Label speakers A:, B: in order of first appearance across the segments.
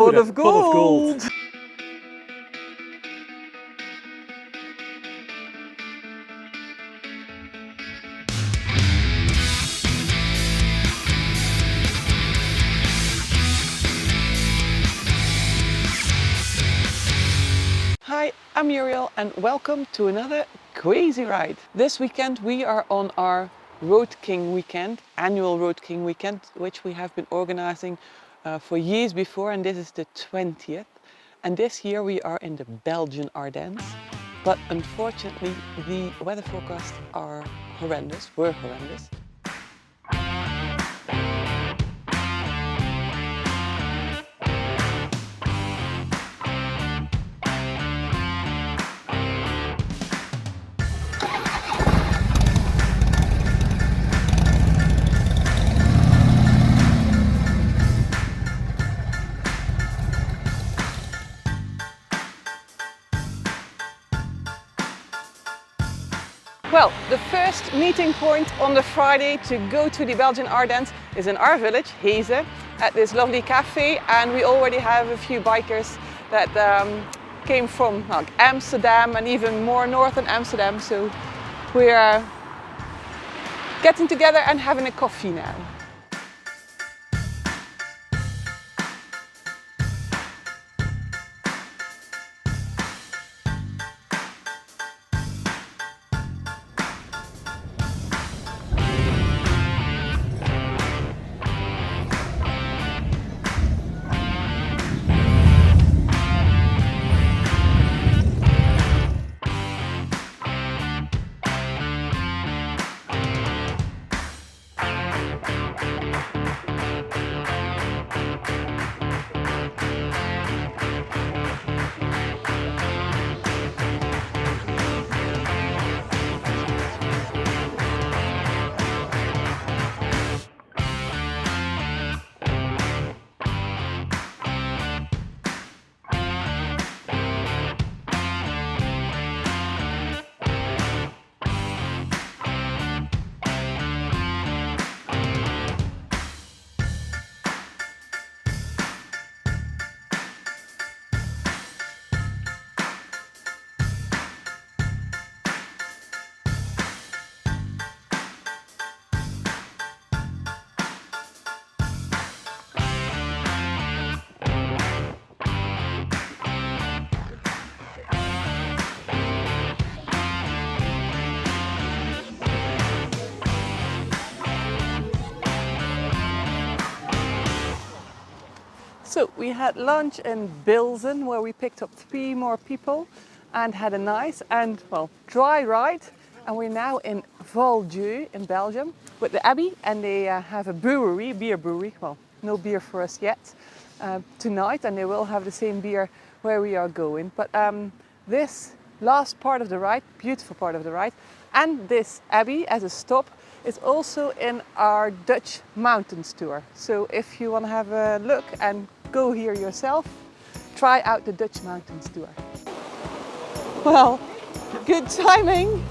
A: pot of gold. Hi, I'm Muriel and welcome to another crazy ride. This weekend we are on our Road King weekend, annual Road King weekend, which we have been organizing for years before, and this is the 20th. And this year we are in the Belgian Ardennes, but unfortunately the weather forecasts were horrendous. Well, the first meeting point on the Friday to go to the Belgian Ardennes is in our village, Heeze, at this lovely cafe, and we already have a few bikers that came from Amsterdam and even more north than Amsterdam, so we are getting together and having a coffee now. So we had lunch in Bilzen, where we picked up 3 more people and had a nice and dry ride. And we're now in Val-Dieu in Belgium with the Abbey, and they have a brewery, beer brewery. Well, no beer for us yet tonight, and they will have the same beer where we are going. But this last part of the ride, beautiful part of the ride, and this Abbey as a stop is also in our Dutch mountains tour. So if you want to have a look and go here yourself, try out the Dutch mountains tour. Well, good timing.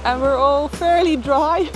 A: And we're all fairly dry.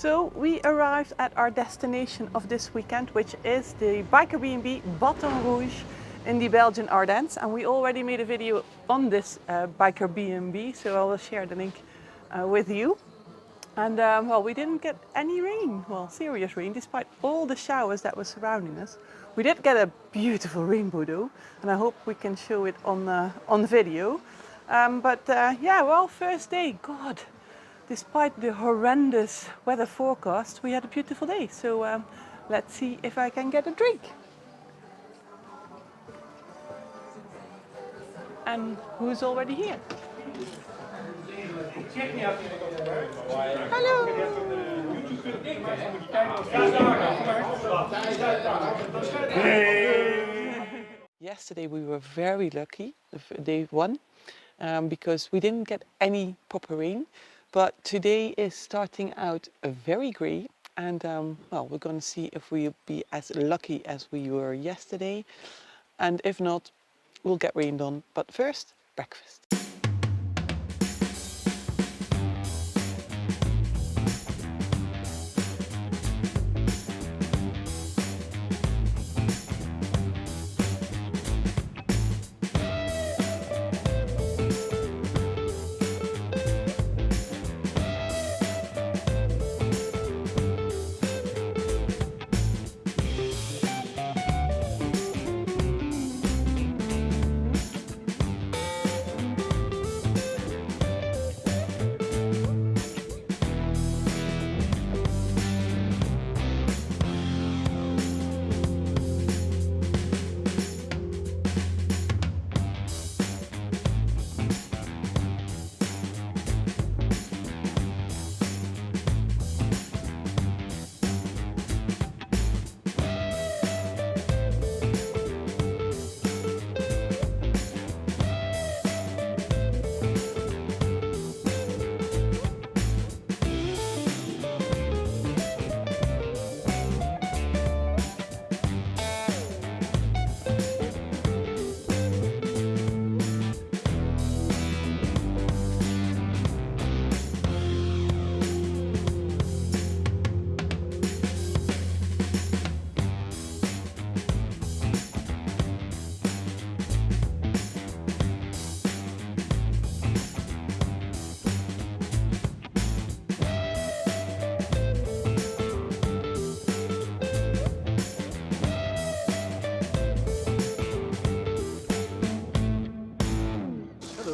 A: So we arrived at our destination of this weekend, which is the Biker B&B Baton Rouge in the Belgian Ardennes. And we already made a video on this Biker B&B, so I will share the link with you. And well, we didn't get any rain, well, serious rain, despite all the showers that were surrounding us. We did get a beautiful rainbow though, and I hope we can show it on video. Yeah, well, first day, God, despite the horrendous weather forecast, we had a beautiful day. So let's see if I can get a drink. And who's already here? Hello! Yesterday we were very lucky, day one, because we didn't get any proper rain. But today is starting out very grey, and well, we're going to see if we'll be as lucky as we were yesterday. And if not, we'll get rained on. But first, breakfast.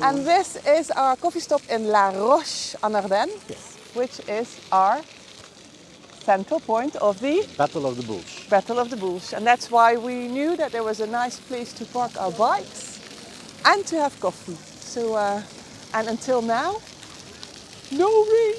A: And this is our coffee stop in La Roche-en-Ardenne,
B: Yes.
A: which is our central point of the
B: Battle of the Bulge.
A: Battle of the Bulge. And that's why we knew that there was a nice place to park our bikes and to have coffee. So, and until now, no rain.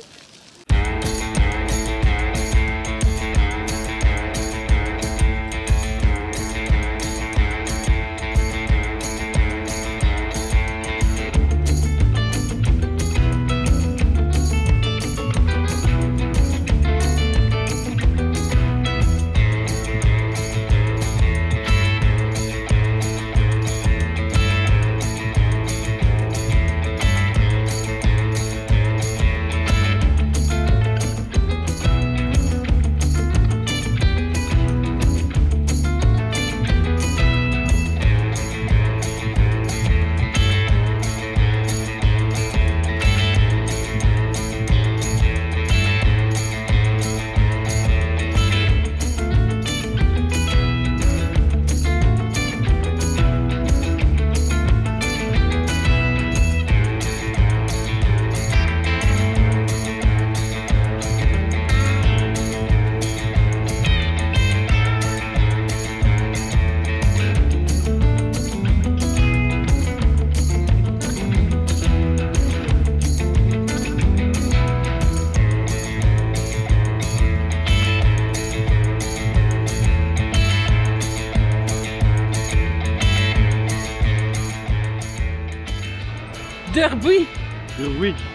A: Derby,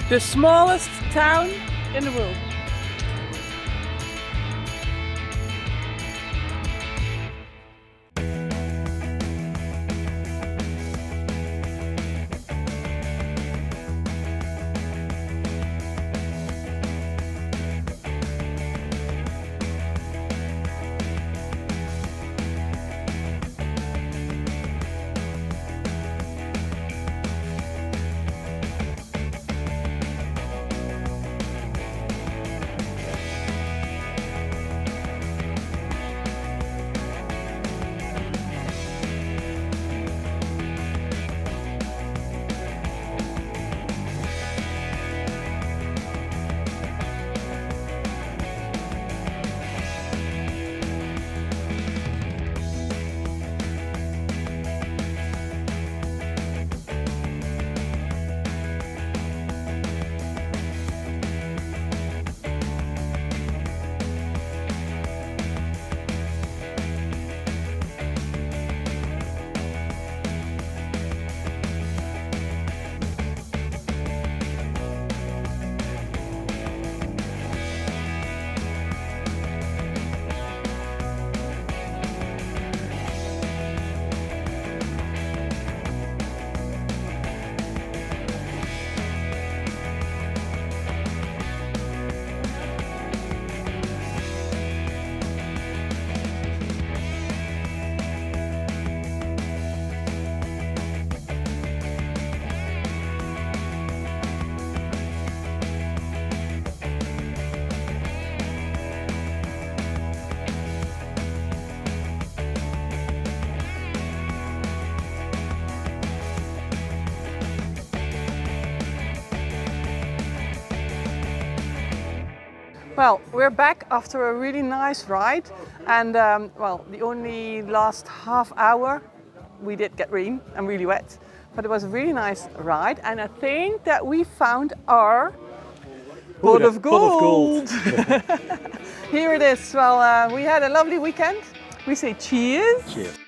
A: the smallest town in the world. Well, we're back after a really nice ride, and well, the only last half hour we did get rain and really wet, but it was a really nice ride, and I think that we found our pot of gold. Here it is. Well, we had a lovely weekend. We say cheers.
B: Cheers.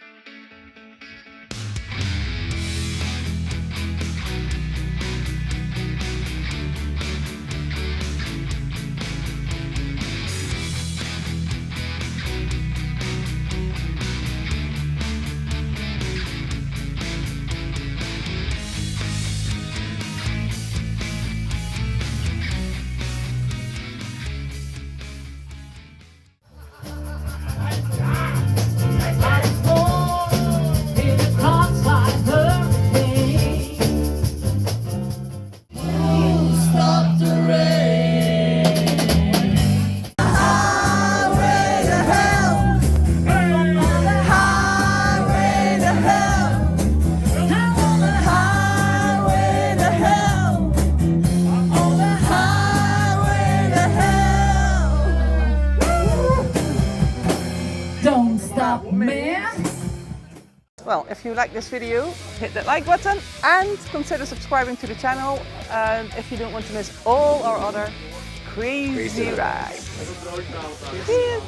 C: Don't stop me.
A: Well, if you like this video, hit that like button and consider subscribing to the channel if you don't want to miss all our other crazy rides. Cheers.